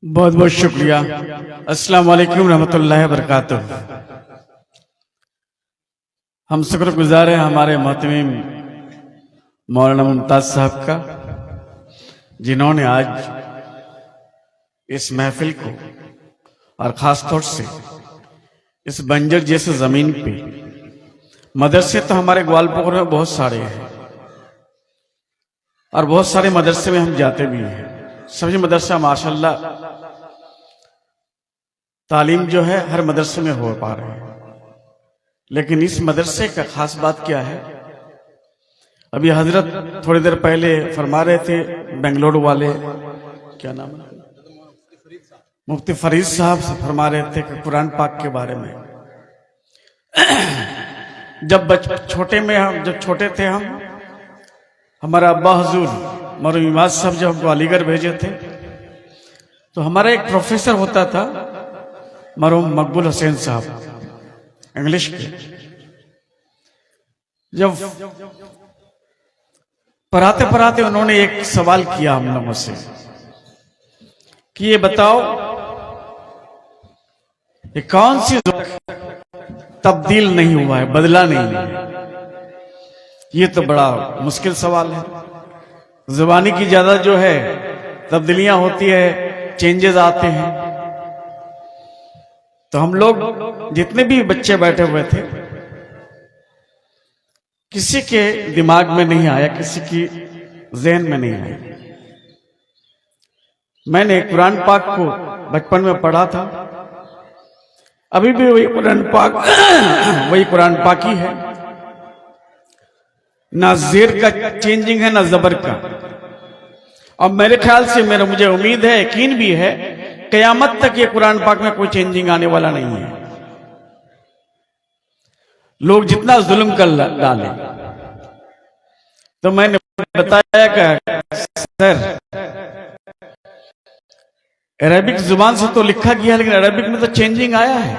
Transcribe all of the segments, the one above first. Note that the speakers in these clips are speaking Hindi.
बहुत बहुत शुक्रिया। अस्सलाम वालेकुम रहमतुल्लाहि व बरकातुहू। हम शुक्रगुजार हैं हमारे मोहतरम मौलाना मुमताज साहब का, जिन्होंने आज इस महफिल को और ख़ास तौर से इस बंजर जैसे ज़मीन पे, मदरसे तो हमारे ग्वालपुर में बहुत सारे हैं और बहुत सारे मदरसे में हम जाते भी हैं। सभी मदरसा माशाल्लाह तालीम जो है हर मदरसे में हो पा रहे हैं, लेकिन इस मदरसे का खास बात क्या है? अभी हजरत थोड़ी देर पहले फरमा रहे थे, बेंगलुरु वाले, क्या नाम है, मुफ्ती फरीद साहब से फरमा रहे थे कि कुरान पाक के बारे में। जब छोटे थे हम, हमारा अब्बा हुजूर मरहूम इमाद साहब जब हमको अलीगढ़ भेजे थे, तो हमारा एक प्रोफेसर होता था मरहूम मकबूल हुसैन साहब इंग्लिश के। जब पढ़ाते पढ़ाते उन्होंने एक सवाल किया हम लोगों से कि ये बताओ ये कौन सी तब्दील नहीं हुआ है, बदला नहीं है? ये तो बड़ा मुश्किल सवाल है। जुबानी की ज्यादा जो है तब्दीलियां होती है, चेंजेस आते हैं। तो हम लोग जितने भी बच्चे बैठे हुए थे, किसी के दिमाग में नहीं आया, किसी की ज़हन में नहीं आया। मैंने कुरान पाक को बचपन में पढ़ा था, अभी भी वही कुरान पाक ही है। ना ज़ेर का चेंजिंग है, ना ज़बर का। अब मेरे ख्याल से मुझे उम्मीद है, यकीन भी है, क़यामत तक ये कुरान पाक में कोई चेंजिंग आने वाला नहीं है। लोग जितना जुल्म कर डाले, तो मैंने बताया कि सर अरबिक जुबान से तो लिखा गया, लेकिन अरबिक में तो चेंजिंग आया है।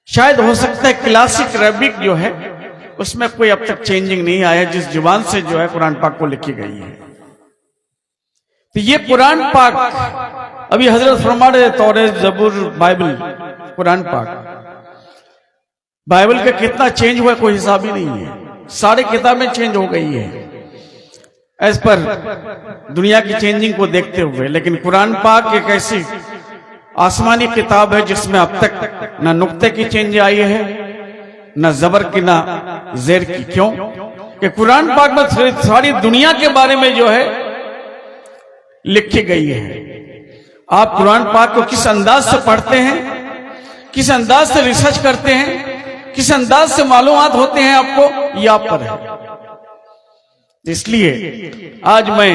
शायद हो सकता है क्लासिक अरबिक जो है उसमें कोई अब तक चेंजिंग नहीं आया, जिस जुबान से जो है कुरान पाक को लिखी गई है। तो ये कुरान पाक अभी हजरत फरमा रहे, तौरेत, जबूर, बाइबल, कुरान पाक, बाइबल का कितना चेंज हुआ कोई हिसाब ही नहीं है। सारी किताबें चेंज हो गई है एज पर दुनिया की चेंजिंग को देखते हुए, लेकिन कुरान पाक एक ऐसी आसमानी किताब है जिसमें अब तक ना नुक्ते की चेंज आई है, ना जबर की, ना जेर की। क्यों कि कुरान पाक में सारी दुनिया के बारे में जो है लिखी गई है। आप कुरान पाक को किस अंदाज से पढ़ते हैं, किस अंदाज से रिसर्च करते हैं, किस अंदाज से मालूमात होते हैं आपको, ये आप पर है। इसलिए आज मैं,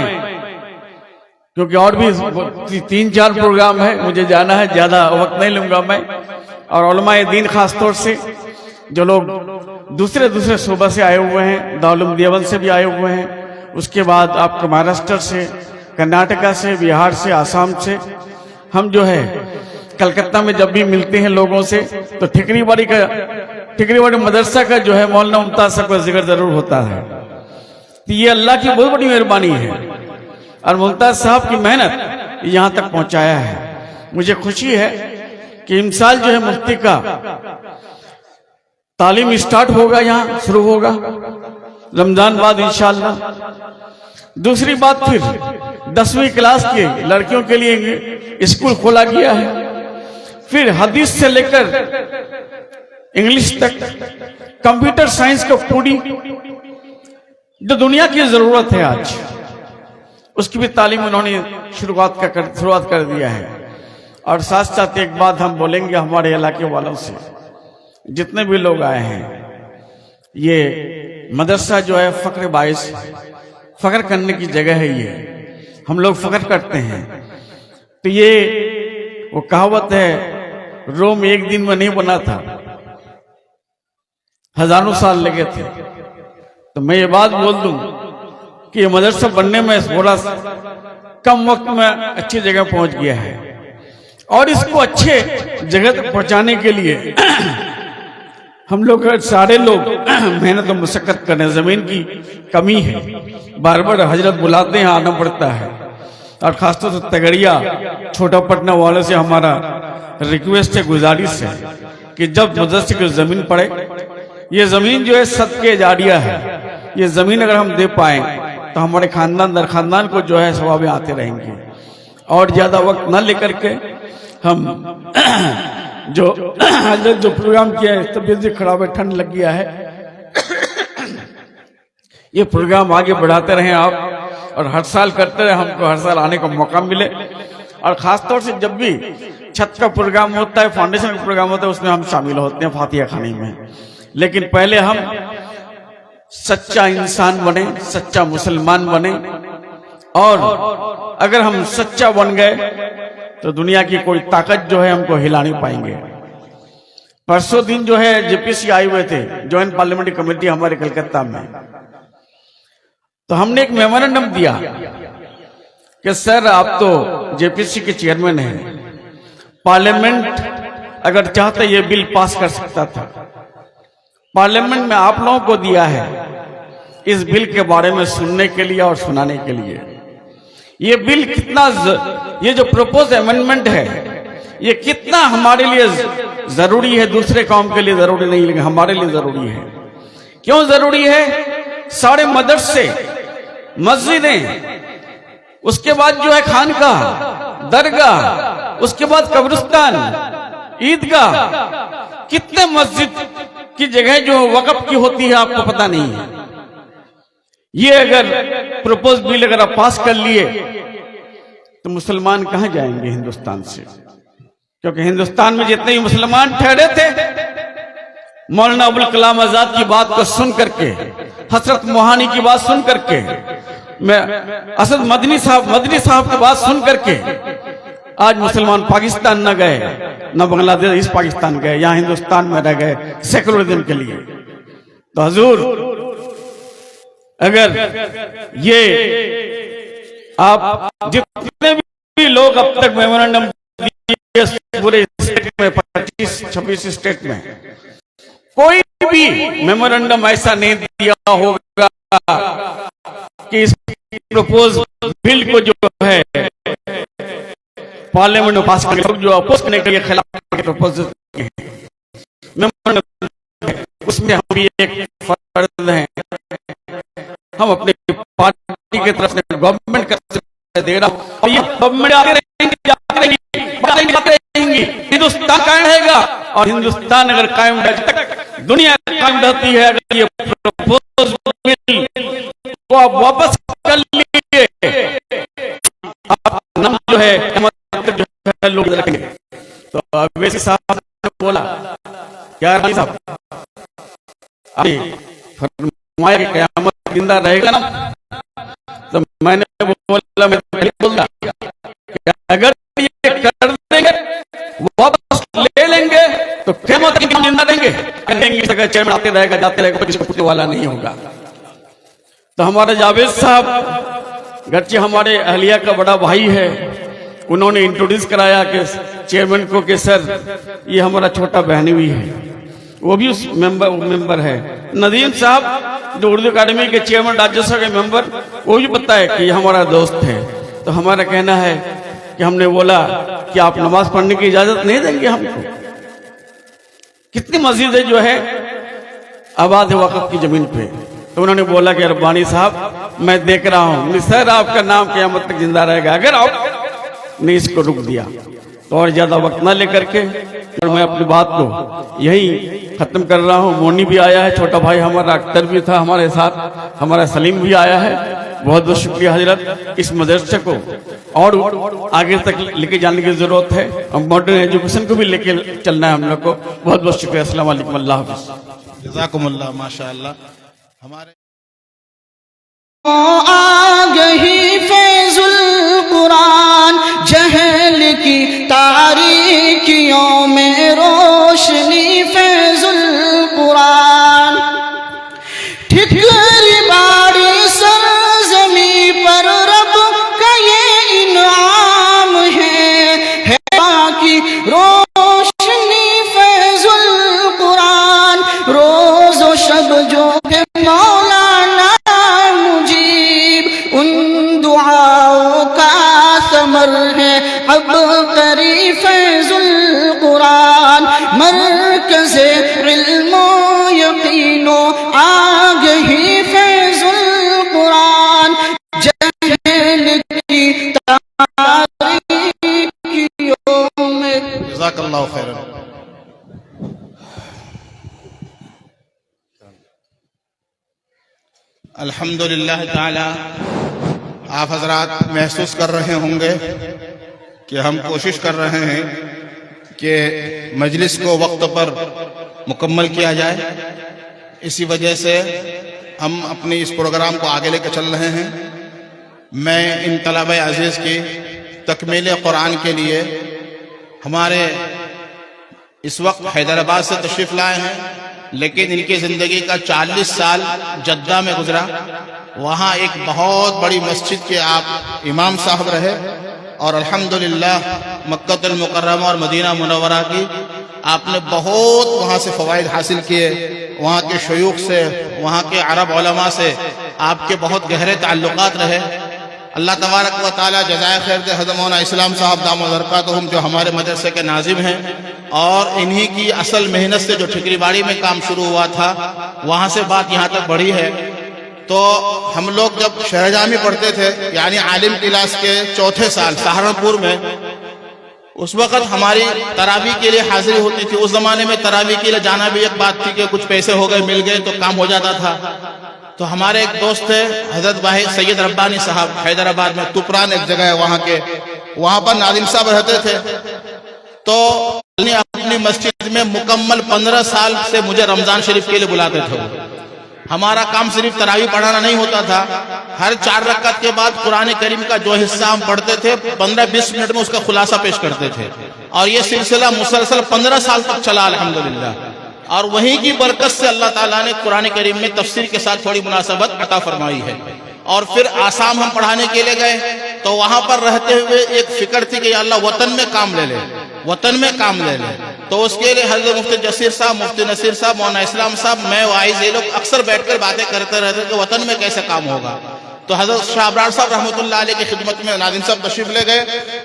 क्योंकि और भी 3-4 प्रोग्राम है, मुझे जाना है, ज्यादा वक्त नहीं लूंगा मैं। और उलमाए दीन खास तौर से जो लोग दूसरे सूबा से आए हुए हैं, दारुल देवबंद से भी आए हुए हैं, उसके बाद आपको महाराष्ट्र से, कर्नाटका से, बिहार से, आसाम से, हम जो है कलकत्ता में जब भी मिलते हैं लोगों से, तो ठिकरीवाड़ी मदरसा का जो है मौलाना मुमताज साहब का जिक्र जरूर होता है। तो ये अल्लाह की बहुत बड़ी मेहरबानी है और मुमताज साहब की मेहनत यहाँ तक पहुँचाया है। मुझे खुशी है कि इमसाल जो है मुफ्ती का तालीम स्टार्ट होगा, यहाँ शुरू होगा रमजान बाद इंशाअल्लाह। दूसरी बात, फिर 10वीं क्लास के लड़कियों के लिए स्कूल खोला गया है। फिर हदीस से लेकर इंग्लिश तक, कंप्यूटर साइंस को पूरी जो दुनिया की जरूरत है आज, उसकी भी तालीम उन्होंने शुरुआत कर दिया है। और साथ साथ एक बात हम बोलेंगे हमारे इलाके वालों से, जितने भी लोग आए हैं, ये मदरसा जो है फख्र बाइस, फख्र करने की जगह है। ये हम लोग फख्र करते हैं। तो ये वो कहावत है, रोम एक दिन में नहीं बना था, हजारों साल लगे थे। तो मैं ये बात बोल दूं कि ये मदरसा बनने में थोड़ा कम वक्त में अच्छी जगह पहुंच गया है, और इसको अच्छे जगह तक पहुंचाने के लिए हम लोग सारे लोग मेहनत और मुशक्कत करें। जमीन की कमी है, बार बार हजरत बुलाते हैं, आना पड़ता है। और खासतौर से तगड़िया छोटा पटना वाले से हमारा रिक्वेस्ट है, गुजारिश है कि जब मदरसे की जमीन पड़े, ये जमीन जो है सदके जारिया है, ये जमीन अगर हम दे पाए तो हमारे खानदान दर खानदान को जो है सवाबें आते रहेंगे। और ज्यादा वक्त न लेकर के हम जो जो प्रोग्राम किया है, तबीयत भी खराब है, ठंड लग गया है, ये प्रोग्राम आगे बढ़ाते रहें आप और हर साल करते रहे, हमको हर साल आने का मौका मिले। और खासतौर से जब भी छत का प्रोग्राम होता है, फाउंडेशन का प्रोग्राम होता है, उसमें हम शामिल होते हैं फातिहा खानी में। लेकिन पहले हम सच्चा इंसान बने, सच्चा मुसलमान बने, और अगर हम सच्चा बन गए तो दुनिया की कोई ताकत जो है हमको हिला नहीं पाएंगे। परसों दिन जो है जेपीसी आए हुए थे, ज्वाइंट पार्लियामेंट्री कमेटी हमारे कलकत्ता में, तो हमने एक मेमोरेंडम दिया कि सर आप तो जेपीसी के चेयरमैन हैं, पार्लियामेंट अगर चाहते ये बिल पास कर सकता था। पार्लियामेंट में आप लोगों को दिया है इस बिल के बारे में सुनने के लिए और सुनाने के लिए। ये बिल कितना, ये जो प्रपोज अमेंडमेंट है, ये कितना हमारे लिए जरूरी है, दूसरे कौम के लिए जरूरी नहीं लेकिन हमारे लिए जरूरी है। क्यों जरूरी है? सारे मदरसे, मस्जिदें, उसके बाद जो है खानकाह, दरगाह, उसके बाद कब्रिस्तान, ईदगाह, कितने मस्जिद की जगह जो वक्फ की होती है आपको पता नहीं है। ये अगर प्रपोज बिल अगर आप पास कर लिए तो मुसलमान कहां जाएंगे हिंदुस्तान से? क्योंकि हिंदुस्तान में जितने भी मुसलमान ठहरे थे, मौलाना अबुल कलाम आजाद की बात को सुन करके, हजरत मोहानी की बात सुन करके, मैं असद मदनी साहब की बात सुन करके आज मुसलमान पाकिस्तान न गए, न बांग्लादेश, इस पाकिस्तान गए, यहां हिंदुस्तान में रह गए सेकुलरिज्म के लिए। तो हुजूर अगर ये आप जितने भी लोग अब तक मेमोरेंडम दिए पूरे स्टेट में, 25-26 स्टेट में, कोई भी मेमोरेंडम ऐसा नहीं दिया होगा कि इस प्रपोज बिल को जो है पार्लियामेंट में पास करके जो अपोज करने के लिए खिलाफ प्रपोज उसमें हम भी एक फर्ज हैं। हम अपने पार्टी की तरफ से गवर्नमेंट का दे रहा हूं, और ये गवर्नमेंट आते रहेंगी, हिंदुस्तान कायम रहेगा। और हिंदुस्तान अगर कायम रहे, तक दुनिया कायम रहती है। अगर ये प्रपोज बिल को आप वापस कर लीजिए, नाम जो है लोग रखेंगे। तो अवैसी साहब ने बोला, क्या साहब फरमाया कि क़यामत जिंदा रहेगा ना? तो मैंने बोला, मैं बोला कि अगर ये कर देंगे, वापस ले लेंगे, तो क़यामत की जिंदा रहेंगे, चेयरमैन आते रहेगा, जाते रहेगा, किसी को पूछने वाला नहीं होगा। तो हमारे जावेद साहब गर्चे हमारे अहलिया का बड़ा भाई है, उन्होंने इंट्रोड्यूस कराया कि चेयरमैन को कि सर ये हमारा छोटा बहन भी है, वो भी उस मेंबर है। नदीम साहब जो उर्दू अकादमी के चेयरमैन, राज्यसभा के मेंबर, वो भी पता है कि ये हमारा दोस्त है। तो हमारा कहना है कि हमने बोला कि आप नमाज पढ़ने की इजाजत नहीं देंगे हमको? कितनी मस्जिदें जो है आबाद है वक्फ की जमीन पे। तो उन्होंने बोला कि रब्बानी साहब मैं देख रहा हूं, सर आपका नाम क़यामत तक जिंदा रहेगा अगर आप ने इसको रुक दिया। तो और ज्यादा वक्त ना लेकर के और मैं अपनी बात को यही खत्म कर रहा हूँ। मोनी भी आया है, छोटा भाई हमारा अख्तर भी था हमारे साथ, हमारा सलीम भी आया है। बहुत बहुत शुक्रिया हजरत। इस मदरसे को और आगे तक लेके जाने की जरूरत है, हम मॉडर्न एजुकेशन को भी लेके चलना है हम लोग को। बहुत बहुत शुक्रिया। अस्सलाम वालेकुम, अल्लाह हाफ़िज़। जज़ाकुमुल्लाह, माशाअल्लाह। हमारे आ गई फैजुल कुरान, जहल की तारीकियों में रोशनी फैजुल कुरान। ठिकरी बाड़ी सरज़मी पर रब का ये इनाम है बाकी रोशनी फैजुल कुरान। रोज़ व शब जो है मौलाना मुजीब, उन दुआओं का अबकरी फैजुल कुरान मरकज़ इल्मो यकीनो आगही फैजुल कुरान जहल की तारीकियों में। जज़ाकल्लाहु खैरन। अल्हम्दुलिल्लाह ताला, आप हजरात महसूस कर रहे होंगे कि हम कोशिश कर रहे हैं कि मजलिस को वक्त पर मुकम्मल किया जाए। इसी वजह से हम अपने इस प्रोग्राम को आगे लेकर चल रहे हैं। मैं इन तलबा अजीज़ की तकमील कुरान के लिए हमारे इस वक्त हैदराबाद से तशरीफ़ लाए हैं, लेकिन इनकी ज़िंदगी का 40 साल जद्दा में गुजरा। वहाँ एक बहुत बड़ी मस्जिद के आप इमाम साहब रहे और अल्हम्दुलिल्लाह मक्कतुल मुकर्रमा और मदीना मुनव्वरा की आपने बहुत वहाँ से फ़वाइद हासिल किए। वहाँ के शयूख से, वहाँ के अरब उलमा से आपके बहुत गहरे ताल्लुकात रहे। अल्लाह तबारक व तआला जज़ाए खैर दे हज़रत मौलाना इस्लाम साहब दामद बरकातुहुम, जो हमारे मदरसे के नाजिम हैं, और इन्हीं की असल मेहनत से जो ठिकरीबाड़ी में काम शुरू हुआ था वहाँ से बात यहाँ तक बढ़ी है। तो हम लोग जब शहरजामी पढ़ते थे, यानी आलिम क्लास के 4थे साल सहारनपुर में, उस वक़्त हमारी तरावी के लिए हाजिरी होती थी। उस ज़माने में तरावी के लिए जाना भी एक बात थी कि कुछ पैसे हो गए, मिल गए तो काम हो जाता था। तो हमारे एक दोस्त थे हजरत भाई सैयद रब्बानी साहब, हैदराबाद में तुपरान एक जगह है वहाँ के, वहाँ पर नादिम साहब रहते थे। तो अपनी मस्जिद में मुकम्मल 15 साल से मुझे रमजान शरीफ के लिए बुलाते थे। हमारा काम सिर्फ तरावी पढ़ाना नहीं होता था, हर 4 रकात के बाद कुरान करीम का जो हिस्सा हम पढ़ते थे 15-20 मिनट में उसका खुलासा पेश करते थे, और ये सिलसिला मुसलसल 15 साल तक चला अल्हम्दुलिल्लाह। और वहीं की बरकत से अल्लाह ताला ने कुरान करीम में तफसीर के साथ थोड़ी मुनासबत अता फरमाई है। और फिर आसाम हम पढ़ाने के लिए गए तो वहां पर रहते हुए एक फिक्र थी कि अल्लाह वतन में काम ले ले, वतन में काम ले ले। तो उसके लिए हजरत मुफ्ती जसीर साहब, मुफ्ती नसीर साहब, मौलाना इस्लाम साहब, मैं वाइज, ये लोग अक्सर बैठकर बातें करते रहते कि वतन में कैसे काम होगा। तो हजरत शाह अबरार साहब रहमतुल्लाह अलैह की खिदमत में नादिम साहब तशरीफ ले गए।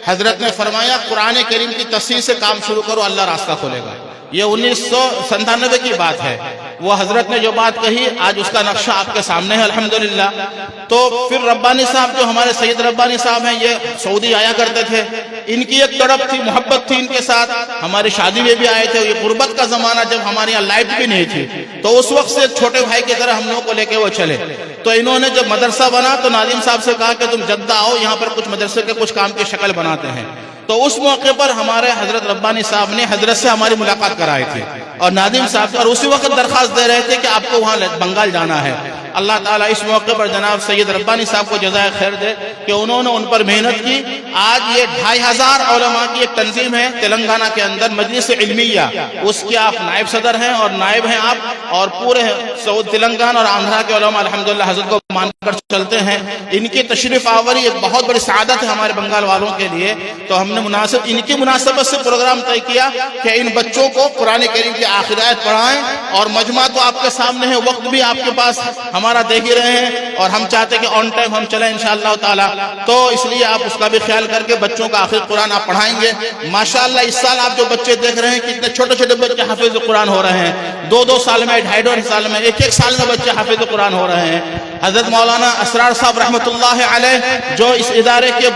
हजरत ने फरमाया कुरान करीम की तफसीर से काम शुरू करो, अल्लाह रास्ता खोलेगा। ये 1997 की बात है। वो हजरत ने जो बात कही आज उसका नक्शा आपके सामने है अल्हम्दुलिल्लाह। तो फिर रब्बानी साहब, जो हमारे सैयद रब्बानी साहब हैं, ये सऊदी आया करते थे। इनकी एक तड़प थी, मोहब्बत थी इनके साथ। हमारी शादी में भी आए थे। ये गुर्बत का जमाना, जब हमारे यहाँ लाइट भी नहीं थी, तो उस वक्त से छोटे भाई की तरह हम लोगों को लेके वो चले। तो इन्होंने जब मदरसा बना तो नादिम साहब से कहा कि तुम जद्दा आओ, यहाँ पर कुछ मदरसे के कुछ काम की शक्ल बनाते हैं। तो उस मौके पर हमारे हजरत रब्बानी साहब ने हजरत से हमारी मुलाकात कराई थी और नादिम साहब, और उसी वक्त दरखास्त दे रहे थे कि आपको वहाँ बंगाल जाना है। अल्लाह ताला इस मौके पर जनाब सैयद रब्बानी साहब को जज़ाए खैर दे कि उन्होंने उन पर मेहनत की। आज ये 2500 उलमा की एक तंजीम है तेलंगाना के अंदर, मजलिस इल्मिया, उसके आप नायब सदर हैं और नायब हैं आप, और पूरे सऊद तेलंगाना और आंध्रा के उलमा अल्हम्दुलिल्लाह हजरत को मानकर चलते हैं। इनकी तशरीफ आवरी एक बहुत बड़ी सआदत है हमारे बंगाल वालों के लिए। तो हमने इनकी मुनासबत से प्रोग्राम तय किया कि इन बच्चों को कुरान करीम की आखिरात पढ़ाएं, और मजमा तो आपके सामने है, वक्त भी आपके पास हमारा देख ही रहे हैं, और हम चाहते हैं कि ऑन टाइम हम चलें इंशाअल्लाह ताला। तो इसलिए आप उसका भी ख्याल करके बच्चों का आखिर कुरान आप पढ़ाएंगे। माशाअल्लाह इस साल आप जो बच्चे देख रहे हैं, कितने छोटे छोटे बच्चे हाफिज कुरान हो रहे हैं। 2-2 साल में, 2.5 साल में, 1-1 साल में बच्चे हाफिज कुरान हो रहे हैं। हजरत मौलाना असरार साहब रहमतुल्लाह अलैह, जो इस इदारे के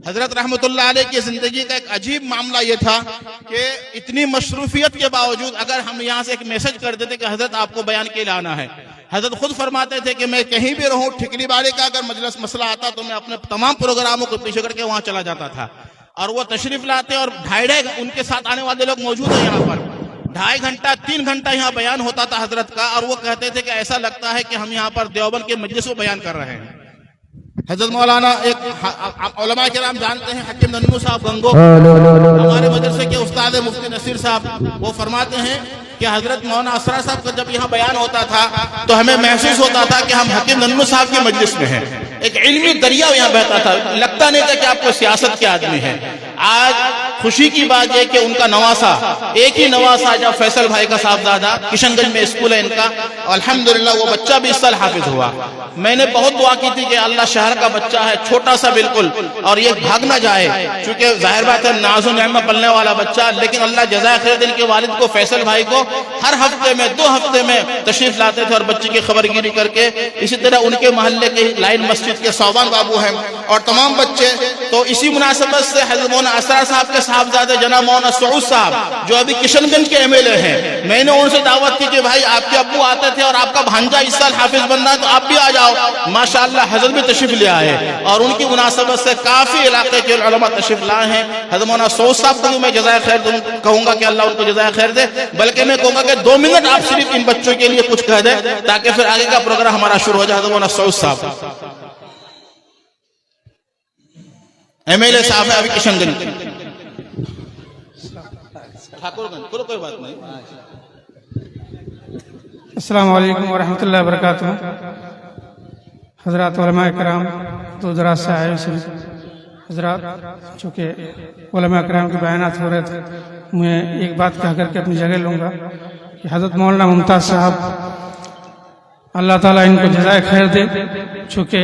हजरत रहमतुल्लाह अलैह की जिंदगी का एक अजीब मामला यह था कि इतनी मशरूफियत के बावजूद अगर हम यहाँ से एक मैसेज कर देते कि हजरत आपको बयान के लिए आना है, हजरत खुद फरमाते थे कि मैं कहीं भी रहूं, ठिकरी बाड़ी का अगर मजलिस मसला आता तो मैं अपने तमाम प्रोग्रामों को पीछे करके वहां चला जाता था। और वो तशरीफ लाते और 2.5 उनके साथ आने वाले लोग मौजूद हैं यहाँ पर, 2.5 घंटा 3 घंटा यहाँ बयान होता था हजरत का। और वो कहते थे कि ऐसा लगता है कि हम यहाँ पर देवबंद के मजलिस को बयान कर रहे हैं। हजरत मौलाना एक उलमा किराम जानते हैं, हकीम नन्नू साहब गंगो, हमारे मदरसे के उस्ताद मुफ्ती नसीर साहब, वो फरमाते हैं कि हजरत मौलाना असरार साहब का जब यहाँ बयान होता था तो हमें महसूस होता था कि हम हकीम नन्नू साहब की मजलिस में हैं। एक इल्मी दरिया यहाँ बहता था, लगता नहीं था कि आप कोई सियासत के आदमी हैं। आज खुशी की बात है कि उनका नवासा, एक ही नवासा जब फैसल भाई का साहबजादा, किशनगंज में स्कूल है इनका, अल्हम्दुलिल्लाह वो बच्चा भी इस साल हाफिज हुआ। मैंने बहुत दुआ की थी कि अल्लाह शहर का बच्चा है, छोटा सा बिल्कुल, और ये भाग ना जाए, क्योंकि जाहिर बात है नाज़ो नेमा पलने वाला बच्चा, लेकिन अल्लाह जज़ाए खैर दे। इनके वालिद को, फैसल भाई को, हर हफ्ते में 2 हफ्ते में तशरीफ लाते थे और बच्चे की खबरगिरी करके। इसी तरह उनके मोहल्ले के लाइन मस्जिद के सौबान बाबू हैं और तमाम बच्चे। तो इसी मुनासबत से हज़रत मौलाना असरार साहब के साहबजादे जनाब मौलाना सऊद साहब, जो अभी किशनगंज के MLA हैं, मैंने उनसे दावत की कि भाई आपके अब्बू आते थे और आपका भांजा इस साल हाफिज बन रहा है, तो आप भी आ जाओ। माशाअल्लाह हज़रत भी तशरीफ ले आए और उनकी मुनासबत से काफी इलाके के उलमा तशरीफ लाए हैं। हज़रत मौलाना सऊद साहब को मैं जज़ाए खैर कहूंगा कि अल्लाह उनको जज़ाए खैर दे, बल्कि मैं कहूंगा कि 2 मिनट आप सिर्फ इन बच्चों के लिए कुछ कह दें ताकि फिर आगे का प्रोग्राम हमारा शुरू हो जाए। हज़रत मौलाना सऊद साहब MLA साहब है अभी किशनगंज, ठाकुरगंज, कोई बात नहीं। अस्सलाम वालेकुम वरहमतुल्लाहि वबरकातुहू। हज़रात उलमा इकराम, तो दराज से आए हुए हज़रात, चूँकि उलमा इकराम के बयानात हो रहे थे, मैं एक बात कह करके अपनी जगह लूँगा कि हज़रत मौलाना मुमताज़ साहब, अल्लाह ताला इनको जज़ाए खैर दे, चूँकि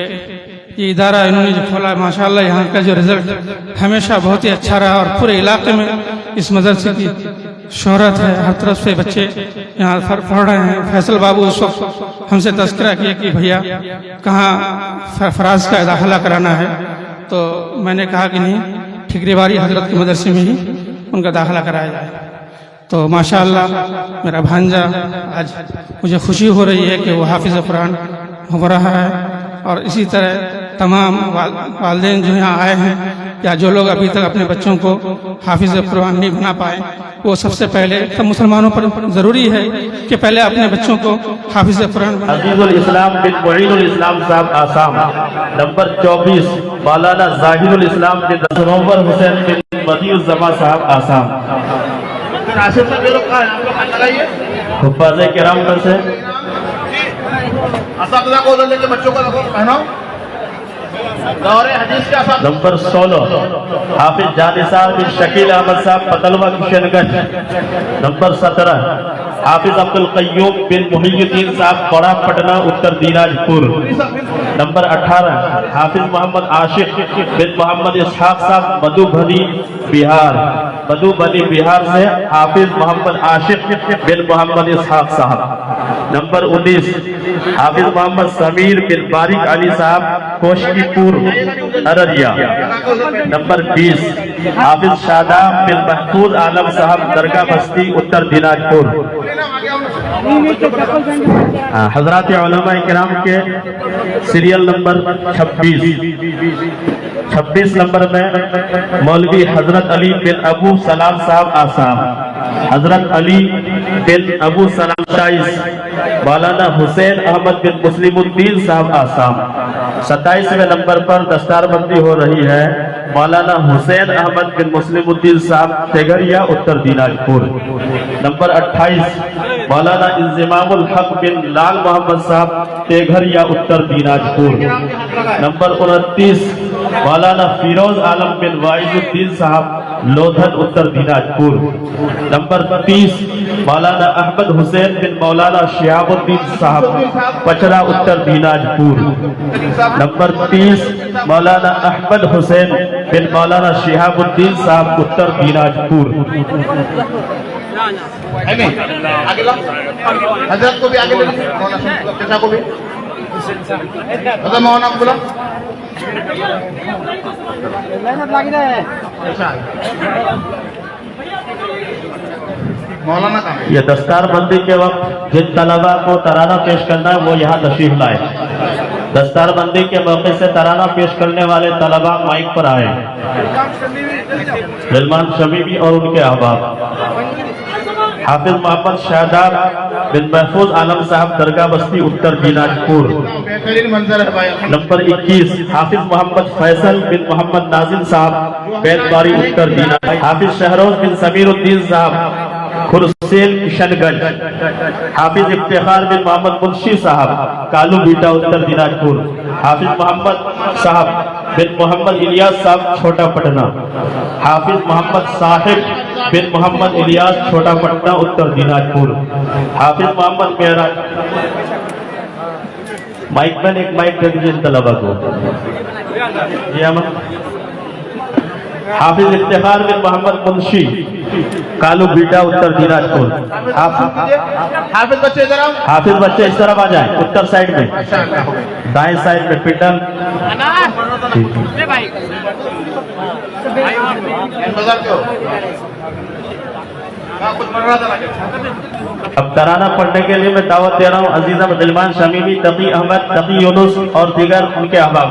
ये इदारा इन्होंने जो खोला, माशाअल्लाह यहाँ का जो रिजल्ट हमेशा बहुत ही अच्छा रहा और पूरे इलाके में इस मदरसे की शोहरत है। हर तरफ से बच्चे यहाँ पढ़ रहे हैं। फैसल बाबू उस वक्त हमसे तस्करा किया कि भैया कहाँ फराज का दाखिला कराना है, तो मैंने कहा कि नहीं, ठिकरीवारी हजरत के मदरसे में ही उनका दाखिला कराया जाए। तो माशाअल्लाह मेरा भांजा, आज मुझे खुशी हो रही है कि वो हाफिज़ कुरान हो रहा है। और इसी तरह तमाम वालिदैन जो यहाँ आए हैं या जो लोग अभी तक अपने बच्चों को हाफिज़ कुरान नहीं बना पाए, वो सबसे पहले सब मुसलमानों पर ज़रूरी है कि पहले अपने बच्चों को हाफिज़ कुरान बनाएं। अजीजुल इस्लाम बिन मुईनुल इस्लाम साहब आसाम, नंबर 24 मौलाना जाहिरुल इस्लाम बिन सरोवर हुसैन बिन मदीउल जमा साहब आसाम। हुफ़ाज़े किराम में से असातिज़ा को लेके बच्चों को पहनाओ। नंबर 16 हाफिज जानिसार बिन शकील अहमद साहब पतलवा किशनगंज। नंबर 17 हाफिज अब्दुल कय्यूम बिन मुहियुद्दीन साहब पड़ा पटना उत्तर दिनाजपुर। नंबर 18 हाफिज मोहम्मद आशिक बिन मोहम्मद इसहाक साहब मधुबनी बिहार। मधुबनी बिहार से हाफिज मोहम्मद आशिक बिन मोहम्मद इसहाक साहब। नंबर 19 हाफिज मोहम्मद समीर बिन बारिक अली साहब कोशकीपुर अररिया। नंबर 20 हाफिज शादाब बिन महफूज आलम साहब दरगाह बस्ती उत्तर दिनाजपुर। हजरात उलमा इकराम के सीरियल नंबर 26 नंबर में मौलवी हजरत अली बिन अबू सलाम साहब आसाम। हजरत अली बिन अबू सलाम 27 मौलाना हुसैन अहमद बिन मुस्लिमुद्दीन साहब आसाम। 27वें नंबर पर दस्तारबंदी हो रही है मौलाना हुसैन अहमद बिन मुस्लिमुद्दीन साहब तेगरिया उत्तर दिनाजपुर। नंबर 28 मौलाना इंजिमामुल हक बिन लाल मोहम्मद साहब तेघरिया उत्तर दिनाजपुर। नंबर 29 मौलाना फिरोज आलम बिन वाइजुद्दीन साहब लोधन उत्तर दिनाजपुर। नंबर 30 मौलाना अहमद हुसैन बिन मौलाना शिहाबुद्दीन साहब पचरा उत्तर दिनाजपुर। नंबर 30 मौलाना अहमद हुसैन बिन मौलाना शिहाबुद्दीन साहब उत्तर दिनाजपुर। हजरत को भी आगे ले लो, को भी मौलाना बोला मौलाना का ये दस्तारबंदी के वक्त जिन तलबा को तराना पेश करना है वो यहाँ तशरीफ लाए। दस्तारबंदी के मौके से तराना पेश करने वाले तलबा माइक पर आए। सलमान शमीमी और उनके अहबाब। हाफिज मोहम्मद शादाब बिन महफूज आलम साहब दरगाह बस्ती उत्तर दिनाजपुर। नंबर 21 हाफिज मोहम्मद फैसल बिन मोहम्मद नाजिम साहब बैतबारी उत्तर दिनाजपुर। हाफिज शहरोज बिन समीरुद्दीन साहब खुरसेल किशनगंज। हाफिज इफ्तिखार बिन मोहम्मद मुंशी साहब कालू बीटा उत्तर दिनाजपुर। हाफिज मोहम्मद साहब बिन मोहम्मद इलियास साहब छोटा पटना, हाफिज मोहम्मद साहिब बिन मोहम्मद इलियास छोटा पटना उत्तर दिनाजपुर, हाफिज मोहम्मद मेहराज। माइक मैन एक माइक दे दीजिए तलबा को। हाफिज इफ्तिखार बिन मोहम्मद मुंशी कालू बीटा उत्तर दिनाजपुर। हाफिज बच्चे इधर आओ। हाफिज बच्चे इस तरफ आ जाए, उत्तर साइड में, दाएं साइड में पिटन। अब तराना पढ़ने के लिए मैं दावत दे रहा हूँ अजीजा मुसलमान शमीमी, तकी अहमद, तकी यूनुस और दीगर उनके अहबाब।